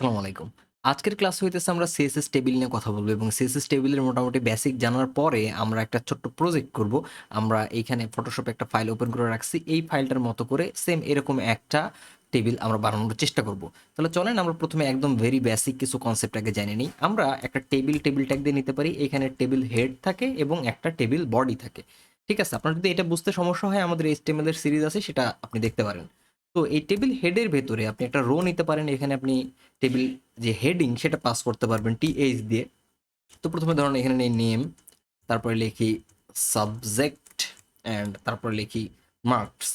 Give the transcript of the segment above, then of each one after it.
আসসালামু আলাইকুম। আজকের ক্লাস হইতেছে আমরা CSS টেবিল নিয়ে কথা বলবো এবং CSS টেবিলের মোটামুটি বেসিক জানার পরে আমরা একটা ছোট্ট প্রজেক্ট করব। আমরা এইখানে ফটোশপে একটা ফাইল ওপেন করে রাখছি। এই ফাইলটার মতো করে সেম এরকম একটা টেবিল আমরা বানানোর চেষ্টা করব। তাহলে চলেন আমরা প্রথমে একদম ভেরি বেসিক কিছু কনসেপ্ট আগে জেনে নিই। আমরা একটা টেবিল ট্যাগ দিয়ে নিতে পারি। এখানে টেবিল হেড থাকে এবং একটা টেবিল বডি থাকে। ঠিক আছে? আপনার যদি এটা বুঝতে সমস্যা হয় আমাদের HTML এর সিরিজ আছে সেটা আপনি দেখতে পারেন। তো এই টেবিল হেডের ভেতরে আপনি একটা রো নিতে পারেন। এখানে আপনি টেবিল যে হেডিং সেটা পাস করতে পারবেন টিএইচ দিয়ে। তো প্রথমে ধরুন এখানে নেই নেম, তারপরে লিখি সাবজেক্ট অ্যান্ড তারপরে লিখি মার্কস।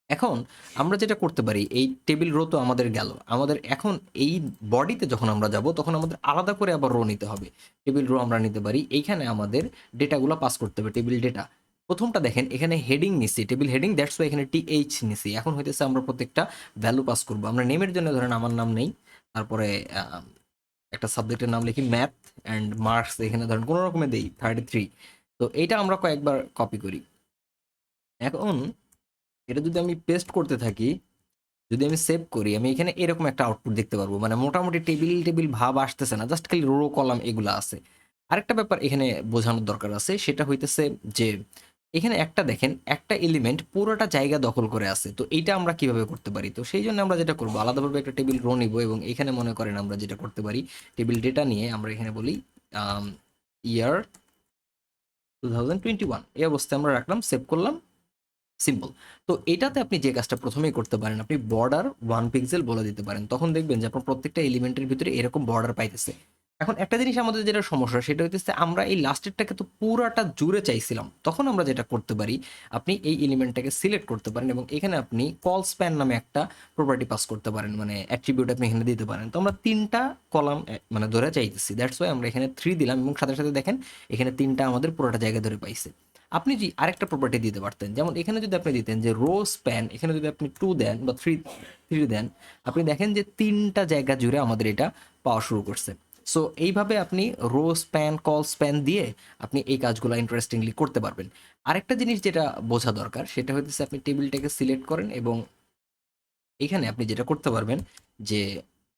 এখন আমরা যেটা করতে পারি এই টেবিল রো তো আমাদের গেল, আমাদের এখন এই বডিতে যখন আমরা যাব তখন আমাদের আলাদা করে আবার রো নিতে হবে। টেবিল রো আমরা নিতে পারি, এইখানে আমাদের ডেটাগুলো পাস করতে হবে, টেবিল ডেটা। প্রথমটা দেখেন এখানে হেডিং নিছি, টেবিল হেডিং, দ্যাটস ওয়াই এখানে টিএইচ নিছি। এখন হইতেছে আমরা প্রত্যেকটা ভ্যালু পাস করব। আমরা নেমের জন্য ধরেন আমার নাম নেই, তারপরে একটা সাবজেক্টের নাম লিখি ম্যাথ অ্যান্ড মার্কস, এখানে ধরেন কোনো রকমে দেই 33। তো এইটা আমরা কয়েকবার কপি করি। এখন এটা যদি আমি পেস্ট করতে থাকি, যদি আমি সেভ করি, আমি এখানে এরকম একটা আউটপুট দেখতে পারবো। মানে মোটামুটি টেবিল টেবিল ভাব আসতেছে না, জাস্ট খালি রো কলাম এগুলো আছে। আরেকটা ব্যাপার এখানে বোঝানোর দরকার আছে, সেটা হইতেছে যে এখানে একটা দেখেন একটা এলিমেন্ট পুরোটা জায়গা দখল করে আছে। তো এইটা আমরা কিভাবে করতে পারি? তো সেই জন্য আমরা যেটা করবো, আলাদাভাবে একটা টেবিল রো নিব এবং এখানে মনে করেন আমরা যেটা করতে পারি, টেবিল ডেটা নিয়ে আমরা এখানে বলি ইয়ার 2021, এই অবস্থায় আমরা রাখলাম, সেভ করলাম, সিম্পল। তো এটাতে আপনি যে কাজটা প্রথমেই করতে পারেন, আপনি বর্ডার 1 পিক্সেল বলে দিতে পারেন। তখন দেখবেন যে আপনার প্রত্যেকটা এলিমেন্টের ভিতরে এরকম বর্ডার পাইতেছে। এখন একটা জিনিস আমাদের যেটা সমস্যা সেটা হইতেছে আমরা এই লাস্টেরটাকে তো পুরাটা জুড়ে চাইছিলাম। তখন আমরা যেটা করতে পারি, আপনি এই এলিমেন্টটাকে সিলেক্ট করতে পারেন এবং এখানে আপনি কল স্প্যান নামে একটা প্রপার্টি পাস করতে পারেন, মানে অ্যাট্রিবিউট আপনি এখানে দিতে পারেন। তো আমরা 3টা কলাম মানে ধরে চাইতেছি, দ্যাটস ওয়াই আমরা এখানে 3 দিলাম এবং সাথে সাথে দেখেন এখানে 3টা আমাদের পুরোটা জায়গা ধরে পাইছে। আপনি যদি আরেকটা প্রপার্টি দিতে পারতেন, যেমন এখানে যদি আপনি দিতেন যে রো স্প্যান, এখানে যদি আপনি 2 দেন বা 3 দেন, আপনি দেখেন যে 3টা জায়গা জুড়ে আমাদের এটা পাওয়া শুরু করছে। সো এইভাবে আপনি রো স্প্যান, কল স্প্যান দিয়ে আপনি এই কাজগুলো ইন্টারেস্টিংলি করতে পারবেন। আরেকটা জিনিস যেটা বোঝা দরকার সেটা হচ্ছে আপনি টেবিলটাকে সিলেক্ট করেন এবং এখানে আপনি যেটা করতে পারবেন যে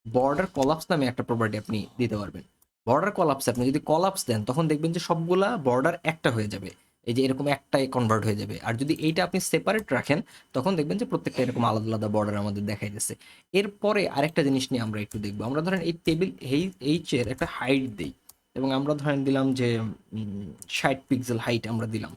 বর্ডার কলাপস নামে একটা প্রপার্টি আপনি দিতে পারবেন। বর্ডার কলাপস আপনি যদি কলাপস দেন তখন দেখবেন যে সবগুলা বর্ডার একটা হয়ে যাবে, এই যে এরকম একটাই কনভার্ট হয়ে যাবে। আর যদি এইটা আপনি সেপারেট রাখেন তখন দেখবেন যে প্রত্যেকটা এরকম আলাদা আলাদা বর্ডার আমাদের দেখাই দিচ্ছে। এরপরে আরেকটা জিনিস নিয়ে আমরা একটু দেখবো, আমরা ধরেন এই টেবিল এইচ এর একটা হাইট দিই এবং আমরা ধরেন দিলাম যে 60 পিক্সেল হাইট আমরা দিলাম।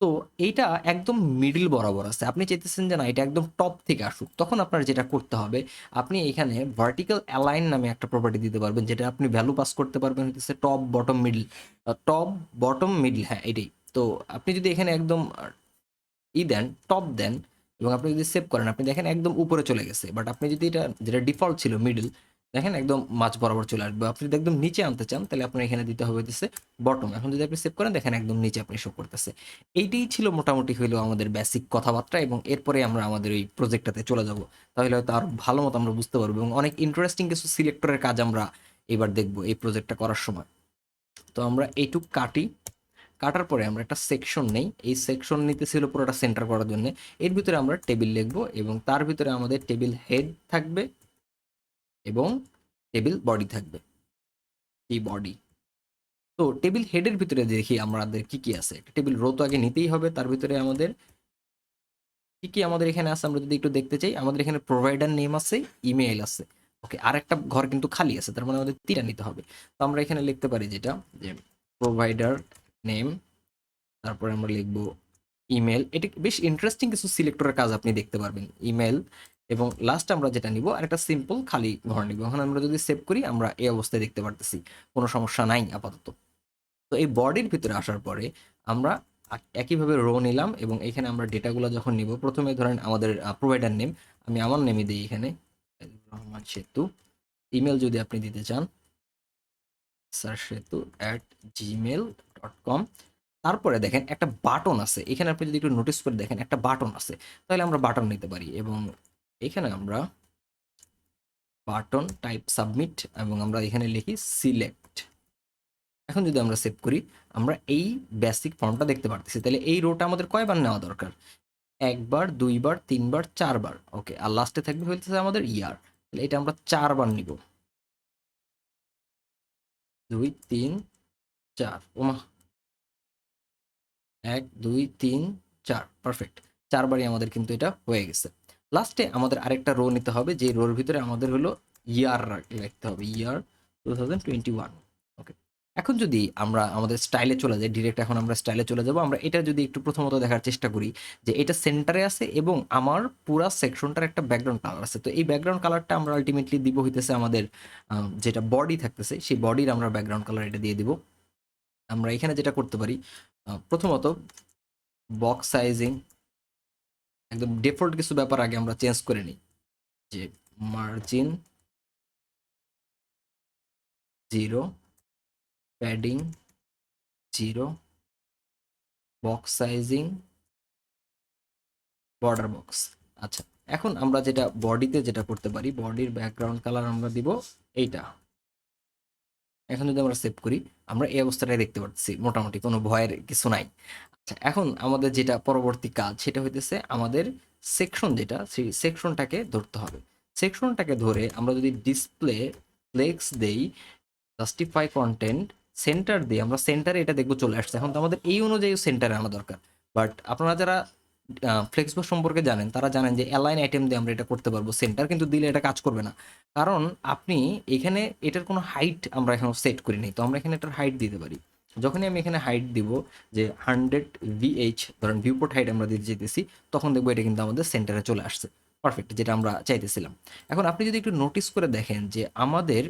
তো এইটা একদম মিডল বরাবর আছে, আপনি চাইতেছেন যে না এটা একদম টপ থেকে আসুক, তখন আপনার যেটা করতে হবে, আপনি এখানে ভার্টিক্যাল অ্যালাইন নামে একটা প্রপার্টি দিতে পারবেন, যেটা আপনি ভ্যালু পাস করতে পারবেন হচ্ছে top bottom middle, top bottom middle, হ্যাঁ এটাই। তো আপনি যদি এখানে একদম দেন, টপ দেন এবং আপনি যদি সেভ করেন, আপনি দেখেন একদম উপরে চলে গেছে। বাট আপনি যদি এটা যেটা ডিফল্ট ছিল মিডল, দেখেন একদম মাঝ বরাবর চলে আসবে। আপনি যদি একদম নিচে আনতে চান তাহলে আপনার এখানে দিতে হবে হচ্ছে বটম। এখন যদি আপনি সেভ করেন দেখেন একদম নিচে আপনি শো করতেছে। এইটাই ছিল মোটামুটি হইলো আমাদের বেসিক কথাবার্তা এবং এরপরে আমরা আমাদের এই প্রজেক্টটাতে চলে যাব। তাহলে হয়তো আরো ভালো মতো আমরা বুঝতে পারবো এবং অনেক ইন্টারেস্টিং কিছু সিলেক্টরের কাজ আমরা এবার দেখবো এই প্রজেক্টটা করার সময়। তো আমরা এইটুক কাটি, কাটার পরে আমরা একটা সেকশন নেই, এই সেকশন নিতেছিল পুরোটা সেন্টার করার জন্য। এর ভিতরে আমরা টেবিল লিখবো এবং তার ভিতরে আমাদের টেবিল হেড থাকবে এবং টেবিল বডি থাকবে, এই বডি। তো টেবিল হেডের ভিতরে দেখি আমাদের কি কি আছে। টেবিল রো তো আগে নিতেই হবে, তার ভিতরে আমাদের কি কি আমাদের এখানে আছে আমরা যদি একটু দেখতে চাই, আমাদের এখানে প্রোভাইডার নেম আছে, ইমেইল আছে। ওকে, আরেকটা ঘর কিন্তু খালি আছে, তার মানে আমাদের 3টা নিতে হবে। তো আমরা এখানে লিখতে পারি যেটা যে প্রোভাইডার নেম, তারপরে আমরা লিখবো ইমেল। এটা বেশ ইন্টারেস্টিং কিছু সিলেক্টরের কাজ আপনি দেখতে পারবেন, ইমেল। এবং লাস্ট আমরা যেটা নিব আর একটা সিম্পল খালি ঘর নিব। এখন আমরা যদি সেভ করি আমরা এই অবস্থায় দেখতে পারতেছি, কোনো সমস্যা নাই আপাতত। তো এই বডির ভিতরে আসার পরে আমরা একইভাবে রো নিলাম এবং এখানে আমরা ডেটাগুলো যখন নিব, প্রথমে ধরেন আমাদের প্রোভাইডার নেম, আমি আমার নেমে দিই এখানে রহমান সেতু। ইমেল যদি আপনি দিতে চান sarsetu@gmail.com। তারপরে দেখেন একটা বাটন আছে এখানে, আপনি যদি একটু নোটিস করে দেখেন একটা বাটন আছে, তাহলে আমরা বাটন নিতে পারি এবং এখানে আমরা বাটন টাইপ সাবমিট এবং আমরা এখানে লিখি সিলেক্ট। এখন যদি আমরা সেভ করি আমরা এই বেসিক ফর্মটা দেখতে পারতেছি। তাহলে এই রোটা আমাদের কয়বার নেওয়া দরকার? 1 বার, 2 বার, 3 বার, 4 বার। ওকে, আর লাস্টে থাকবে হচ্ছে আমাদের ইয়ার। তাহলে এটা আমরা 4 বার নিব। 2 3 4, ওমা, 1 2 3 4, পারফেক্ট। 4 বারই আমাদের কিন্তু এটা হয়ে গেছে। লাস্টে আমাদের আরেকটা রো নিতে হবে, যে রোর ভিতরে আমাদের হলো ইয়ার রাখতে হবে, ইয়ার 2021। ওকে, এখন যদি আমরা আমাদের স্টাইলে চলে যাই, ডিরেক্ট এখন আমরা স্টাইলে চলে যাব। আমরা এটা যদি একটু প্রথমত দেখার চেষ্টা করি যে এটা সেন্টারে আছে এবং আমার পুরা সেকশনটার একটা ব্যাকগ্রাউন্ড কালার আছে। তো এই ব্যাকগ্রাউন্ড কালারটা আমরা আলটিমেটলি দিব হইতেছে আমাদের যেটা বডি থাকতেছে, সেই বডির আমরা ব্যাকগ্রাউন্ড কালার এটা দিয়ে দিব। আমরা এখানে যেটা করতে পারি, প্রথমত বক্স সাইজিং, একদম ডিফল্ট কিছু ব্যাপার আগে আমরা চেঞ্জ করে নিই, যে margin 0, padding 0, box sizing, border box. আচ্ছা, এখন আমরা যেটা বডিতে যেটা করতে পারি, বডির ব্যাকগ্রাউন্ড কালার আমরা দিব এইটা। এখন যদি আমরা সেভ করি, আমরা এই অবস্থাটাই দেখতে পাচ্ছি, মোটামুটি কোনো ভয়ের কিছু নাই। আচ্ছা, এখন আমাদের যেটা পরবর্তী কাজ সেটা হইতেছে আমাদের সেকশন, যেটা সেই সেকশনটাকে ধরতে হবে। সেকশনটাকে ধরে আমরা যদি ডিসপ্লে ফ্লেক্স দেই, জাস্টিফাই কন্টেন্ট, সেন্টার দিয়ে আমরা সেন্টারে এটা দেখবো চলে আসছে। এখন তো আমাদের এই অনুযায়ী সেন্টারে আনা দরকার। বাট আপনারা যারা ফ্লেক্সবো সম্পর্কে জানেন তারা জানেন যে অ্যালাইন আইটেম দিয়ে আমরা এটা করতে পারবো। সেন্টার কিন্তু দিলে এটা কাজ করবে না, কারণ আপনি এখানে এটার কোনো হাইট আমরা এখন সেট করি নাই। তো আমরা এখানে এটার হাইট দিতে পারি। যখনই আমি এখানে হাইট দিব, যে 100 VH, ধরেন ভিউপোর্ট হাইট আমরা দিতে চাইতেছি, তখন দেখবো এটা কিন্তু আমাদের সেন্টারে চলে আসছে। পারফেক্ট, যেটা আমরা চাইতেছিলাম। এখন আপনি যদি একটু নোটিস করে দেখেন যে আমাদের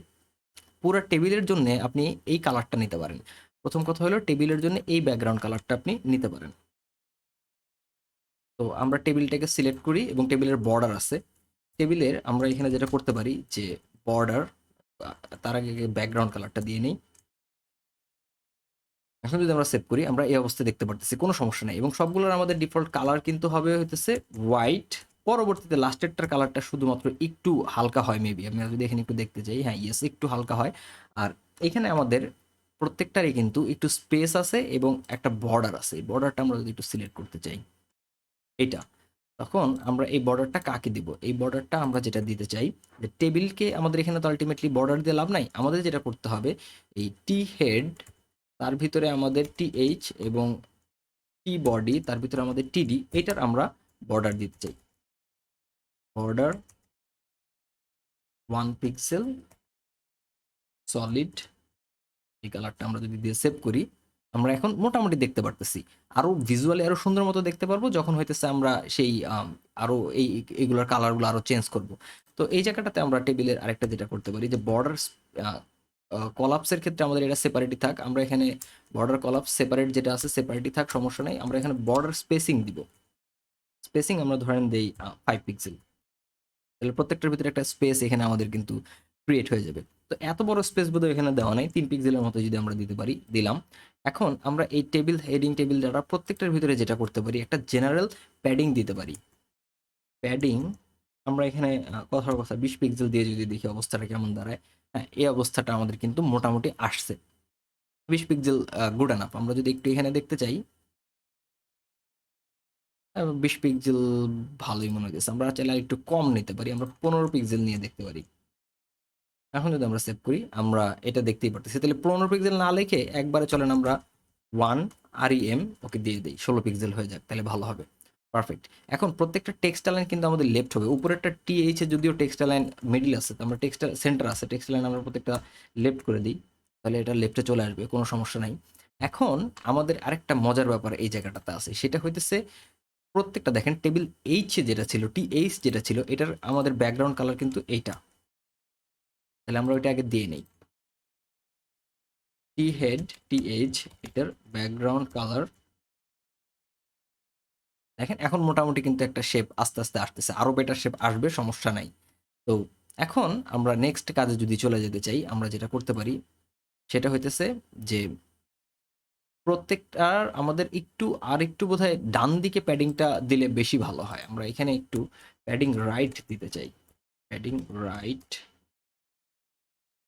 পুরো টেবিলের জন্য আপনি এই কালারটা নিতে পারেন। প্রথম কথা হলো টেবিলের জন্য এই ব্যাকগ্রাউন্ড কালারটা আপনি নিতে পারেন। তো আমরা টেবিলটাকে সিলেক্ট করি এবং টেবিলের বর্ডার আছে। টেবিলের আমরা এখানে যেটা করতে পারি যে বর্ডার, তার আগে ব্যাকগ্রাউন্ড কালারটা দিয়ে নিই। এখন যদি আমরা সেভ করি, আমরা এই অবস্থায় দেখতে পারতেছি, কোনো সমস্যা নেই। এবং সবগুলোর আমাদের ডিফল্ট কালার কিন্তু হবে হইতেছে হোয়াইট। পরবর্তীতে লাস্টেরটার কালারটা শুধুমাত্র একটু হালকা হয় মেবি, আমি যদি এখানে একটু দেখতে চাই, হ্যাঁ ইয়েস, একটু হালকা হয়। আর এখানে আমাদের প্রত্যেকটারই কিন্তু একটু স্পেস আছে এবং একটা বর্ডার আছে। এই বর্ডারটা আমরা যদি একটু সিলেক্ট করতে চাই, এটা, তখন আমরা এই বর্ডারটা কাকে দিব? এই বর্ডারটা আমরা যেটা দিতে চাই, যে টেবিলকে আমাদের এখানে তো আলটিমেটলি বর্ডার দিয়ে লাভ নাই, আমাদের যেটা করতে হবে, এই টি হেড, তার ভিতরে আমাদের টিএইচ, এবং টি বডি, তার ভিতরে আমাদের টিডি, এটার আমরা বর্ডার দিতে চাই। বর্ডার 1 পিক্সেল সলিড, এই কালারটা আমরা যদি দিয়ে সেভ করি, আমরা এখন মোটামুটি দেখতে পারতেছি। আরো ভিজুয়ালি আরো সুন্দর মতো দেখতে পারবো যখন হইতেছে আমরা সেই আরো এইগুলোর কালারগুলো আরো চেঞ্জ করব। তো এই জায়গাটাতে আমরা টেবিলের আরেকটা যেটা করতে পারি, যে বর্ডার কলাপসের ক্ষেত্রে আমাদের এটা সেপারেটই থাক। আমরা এখানে বর্ডার কলাপস সেপারেট যেটা আছে সেপারেটই থাক, সমস্যা নেই। আমরা এখানে বর্ডার স্পেসিং দিব। স্পেসিং আমরা ধরেন দেই 5 পিক্সেল। তাহলে প্রত্যেকটার ভিতরে একটা স্পেস এখানে আমাদের কিন্তু ক্রিয়েট হয়ে যাবে। তো এত বড় স্পেস বোধহয় এখানে দেওয়া নাই, 3 পিক্সেলের মতো যদি আমরা দিতে পারি, দিলাম। এখন আমরা এই টেবিল হেডিং, টেবিল ডাটা প্রত্যেকটার ভিতরে যেটা করতে পারি, একটা জেনারেল প্যাডিং দিতে পারি। প্যাডিং আমরা এখানে কথার কথা 20 পিক্সেল দিয়ে যদি দেখি অবস্থাটা কেমন দাঁড়ায়, হ্যাঁ এই অবস্থাটা আমাদের কিন্তু মোটামুটি আসছে। 20 পিক্সেল গুড এনাফ। আমরা যদি একটু এখানে দেখতে চাই, 20 পিক্সেল ভালোই মনে হচ্ছে। আমরা চাইলে একটু কম নিতে পারি, আমরা 15 পিক্সেল নিয়ে দেখতে পারি। এখন যদি আমরা সেভ করি, আমরা এটা দেখতেই পারতেছি। তাহলে 15 পিক্সেল না লিখে একবারে চলেন আমরা 1 REM ওকে দিয়ে দিই, 16 পিক্সেল হয়ে যাক, তাহলে ভালো হবে। পারফেক্ট। এখন প্রত্যেকটা টেক্সট লাইন কিন্তু আমাদের লেফট হবে। উপরেরটা টিএইচ এ যদিও টেক্সট লাইন মিডল আছে, তো আমরা টেক্সট সেন্টার আছে, টেক্সট লাইন আমরা প্রত্যেকটা লেফট করে দিই, তাহলে এটা লেফটে চলে আসবে, কোনো সমস্যা নাই। এখন আমাদের আরেকটা মজার ব্যাপার এই জায়গাটাতে আছে, সেটা হইতেছে প্রত্যেকটা দেখেন টেবিল এইচ যেটা ছিল, টিএইচ যেটা ছিল, এটার আমাদের ব্যাকগ্রাউন্ড কালার কিন্তু এইটা। তাহলে আমরা ওইটা আগে দিয়ে নেই। টি হেড টিএইচ, এটার ব্যাকগ্রাউন্ড কালার দেখেন, এখন মোটামুটি কিন্তু একটা শেপ আস্তে আস্তে আসতেছে, আরো বেটার শেপ আসবে, সমস্যা নাই। তো এখন আমরা নেক্সট কাজে যদি চলে যেতে চাই, আমরা যেটা করতে পারি সেটা হইতেছে যে প্রত্যেকটার আমাদের একটু আর একটু বোধহয় ডান দিকে প্যাডিংটা দিলে বেশি ভালো হয়। আমরা এখানে একটু প্যাডিং রাইট দিতে চাই। Padding right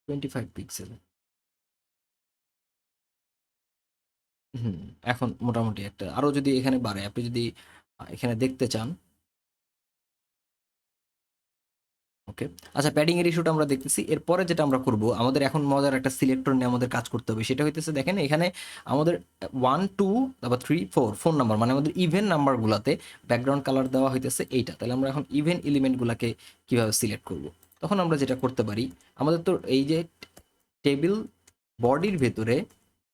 25 pixel. হুম, এখন মোটামুটি একটা আরো যদি এখানে বাড়ে, আপনি যদি এখানে দেখতে চান, ওকে। আচ্ছা, প্যাডিং এর ইস্যুটা আমরা দেখতেছি। এরপরে যেটা আমরা করব, আমাদের এখন মজার একটা সিলেক্টর নিয়ে আমাদের কাজ করতে হবে। সেটা হইতেছে, দেখেন এখানে আমাদের 1, 2, তারপর 3, 4 ফোন নাম্বার, মানে আমাদের ইভেন নাম্বারগুলাতে ব্যাকগ্রাউন্ড কালার দেওয়া হইতেছে এইটা। তাহলে আমরা এখন ইভেন এলিমেন্টগুলাকে কিভাবে সিলেক্ট করব? তখন আমরা যেটা করতে পারি, আমাদের তো এই যে টেবিল বডির ভেতরে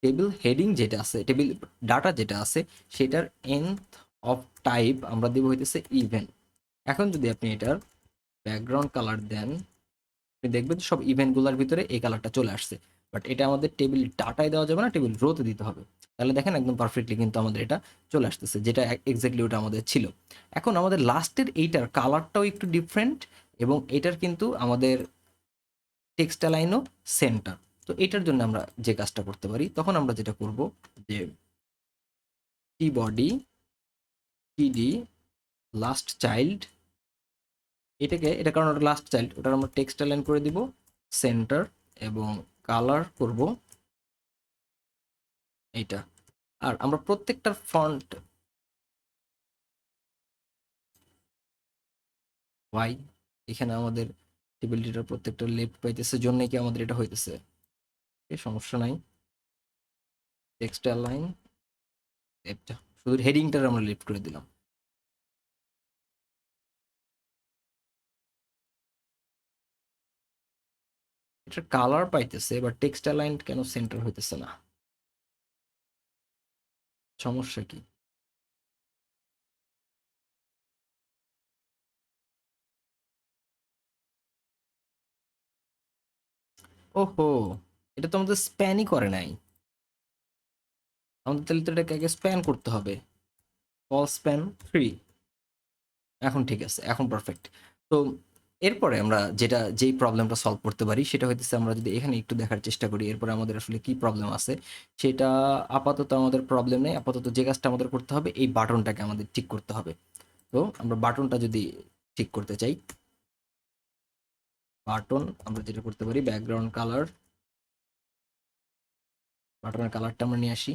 টেবিল হেডিং যেটা আছে, টেবিল ডাটা যেটা আছে, সেটার এন্ড অফ টাইপ আমরা দিব হইতেছে ইভেন। এখন যদি আপনি এটার ব্যাকগ্রাউন্ড কালার দেন, আপনি দেখবেন সব ইভেন্টগুলোর ভিতরে এই কালারটা চলে আসছে। বাট এটা আমাদের টেবিল ডাটায় দেওয়া যাবে না, টেবিল রোতে দিতে হবে। তাহলে দেখেন একদম পারফেক্টলি কিন্তু আমাদের এটা চলে আসতেছে, যেটা এক্স্যাক্টলি ওটা আমাদের ছিল। এখন আমাদের লাস্টের এইটার কালারটাও একটু ডিফারেন্ট, এবং এটার কিন্তু আমাদের টেক্সট লাইনও সেন্টার। তো এটার জন্য আমরা যে কাজটা করতে পারি, তখন আমরা যেটা করব যে টি বডি টিডি লাস্ট চাইল্ড, এটা কারণ ওটা লাস্ট চাইল্ড, ওটার আমরা টেক্সট লাইন করে দিব সেন্টার, এবং কালার করব এইটা। আর আমরা প্রত্যেকটার ফন্ট ওয়াই, এখানে আমাদের টেবিল ডেটার প্রত্যেকটা লেফট পাইতেছে জন্য কি আমাদের এটা হইতেছে, সমস্যা নাই। টেক্সট লাইন লেফট, শুধু হেডিংটার আমরা লেফট করে দিলাম। এটা কালার পাইতেছে, বাট টেক্সট লাইন কেন সেন্টার হইতেছে না, সমস্যা কি? ওহো, এটা তো আমাদের স্প্যানই করে নাই। আমাদের তাহলে তো এটাকে আগে স্প্যান করতে হবে। অল স্প্যান 3, এখন ঠিক আছে, এখন পারফেক্ট। তো এরপরে আমরা যেই প্রবলেমটা সলভ করতে পারি, সেটা হইতেছে, আমরা যদি এখানে একটু দেখার চেষ্টা করি এরপরে আমাদের আসলে কি প্রবলেম আছে। সেটা আপাতত আমাদের প্রবলেম নেই, আপাতত যে কাজটা আমাদের করতে হবে, এই বাটনটাকে আমাদের ঠিক করতে হবে। তো আমরা বাটনটা যদি ঠিক করতে চাই, বাটন আমরা যেটা করতে পারি, ব্যাকগ্রাউন্ড কালার, বাটনের কালারটা আমরা নিয়ে আসি।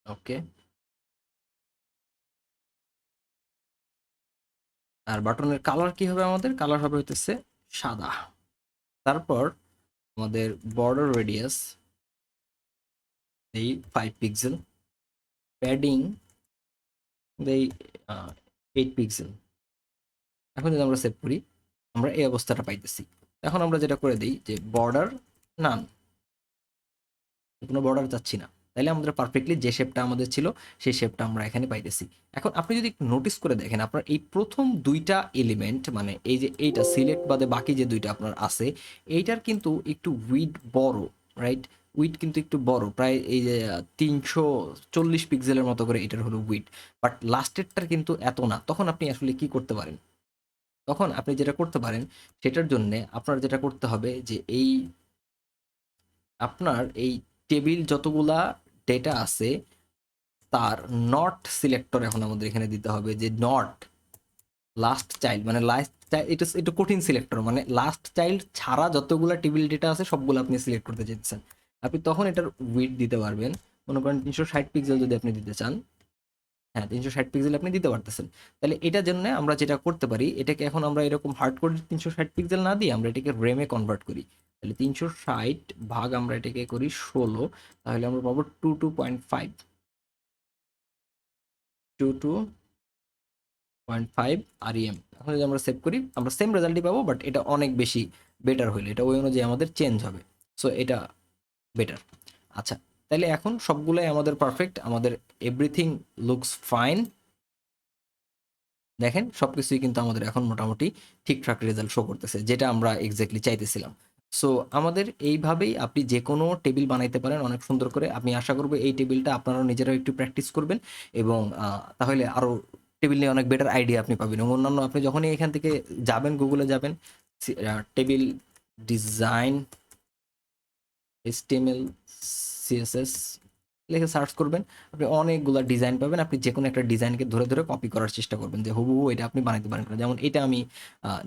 ওকে। আর বাটনের কালার কি হবে? আমাদের কালার হবে হইতেছে সাদা। তারপর আমাদের বর্ডার রেডিয়াস এই 5 পিক্সেল, প্যাডিং দেই 8 পিক্সেল। এখন যদি আমরা সেভ করি, আমরা এই অবস্থাটা পাইতেছি। এখন আমরা যেটা করে দিই যে বর্ডার নান, কোনো বর্ডার চাচ্ছি না, তাইলে আমাদের পারফেক্টলি যে শেপটা আমাদের ছিল সেই শেপটা আমরা এখানে পাইতেছি। এখন আপনি যদি একটু নোটিস করে দেখেন, আপনার এই প্রথম দুইটা এলিমেন্ট, মানে এই যে এইটা সিলেক্ট বাদে বাকি যে দুইটা আপনার আছে, এইটার কিন্তু একটু উইড বড়, রাইট? উইড কিন্তু একটু বড়, প্রায় এই যে 340 পিক্সেলের মতো করে এটার হলো উইড। বাট লাস্টেরটার কিন্তু এত না। তখন আপনি আসলে কি করতে পারেন? তখন আপনি যেটা করতে পারেন, সেটার জন্যে আপনার যেটা করতে হবে যে আপনার এই টেবিল যতগুলা ডেটা আছে, তার নট সিলেক্টর এখন আমাদের এখানে দিতে হবে, যে নট লাস্ট চাইল্ড, মানে লাস্ট চাইল্ড, এটা একটু কঠিন সিলেক্টর, মানে লাস্ট চাইল্ড ছাড়া যতগুলা টেবিল ডেটা আছে সবগুলো আপনি সিলেক্ট করতে চাইছেন। আপনি তখন এটার উইডথ দিতে পারবেন, মনে করেন 360 পিক্সেল যদি আপনি দিতে চান, হ্যাঁ 360 পিক্সেল আপনি দিতে পারতেছেন। তাহলে এটার জন্য আমরা যেটা করতে পারি, এটাকে এখন আমরা এরকম হার্ড করে 360 পিক্সেল না দিয়ে আমরা এটাকে রেমে কনভার্ট করি। তাহলে 360 ভাগ আমরা এটাকে করি 16, তাহলে আমরা পাবো 22.5, 22.5 REM। এখন যদি আমরা সেভ করি, আমরা সেম রেজাল্টই পাবো, বাট এটা অনেক বেশি বেটার হইলো, এটা ওই অনুযায়ী আমাদের চেঞ্জ হবে। সো এটা বেটার। আচ্ছা, তাহলে এখন সবগুলোই আমাদের পারফেক্ট, আমাদের এভরিথিং লুকস ফাইন। দেখেন সবকিছুই কিন্তু আমাদের এখন মোটামুটি ঠিকঠাক রেজাল্ট শো করতেছে, যেটা আমরা এক্স্যাক্টলি চাইতেছিলাম। সো আমাদের এইভাবেই আপনি যে কোনো টেবিল বানাইতে পারেন অনেক সুন্দর করে। আমি আশা করবো এই টেবিলটা আপনারাও নিজেরাও একটু প্র্যাকটিস করবেন, এবং তাহলে আরও টেবিল নিয়ে অনেক বেটার আইডিয়া আপনি পাবেন। এবং অন্যান্য আপনি যখনই এখান থেকে যাবেন, গুগলে যাবেন, টেবিল ডিজাইন HTML CSS লিখে সার্চ করবেন, আপনি অনেকগুলা ডিজাইন পাবেন। আপনি যে কোনো একটা ডিজাইনকে ধরে ধরে কপি করার চেষ্টা করবেন, যে হুবহু এটা আপনি বানাইতে পারেন কিনা। যেমন এটা আমি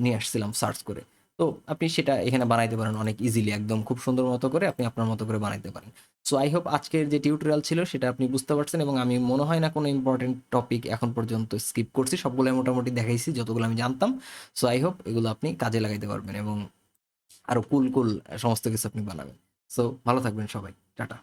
নিয়ে আসছিলাম সার্চ করে। তো আপনি সেটা এখানে বানাইতে পারেন অনেক ইজিলি, একদম খুব সুন্দর মতো করে আপনি আপনার মতো করে বানাইতে পারেন। সো আই হোপ আজকের যে টিউটোরিয়াল ছিল সেটা আপনি বুঝতে পারছেন, এবং আমি মনে হয় না কোনো ইম্পর্টেন্ট টপিক এখন পর্যন্ত স্কিপ করছি, সবগুলো মোটামুটি দেখাইছি যতগুলো আমি জানতাম। সো আই হোপ এগুলো আপনি কাজে লাগাইতে পারবেন এবং আরো কুল কুল সমস্ত কিছু আপনি বানাবেন। সো ভালো থাকবেন সবাই, টাটা।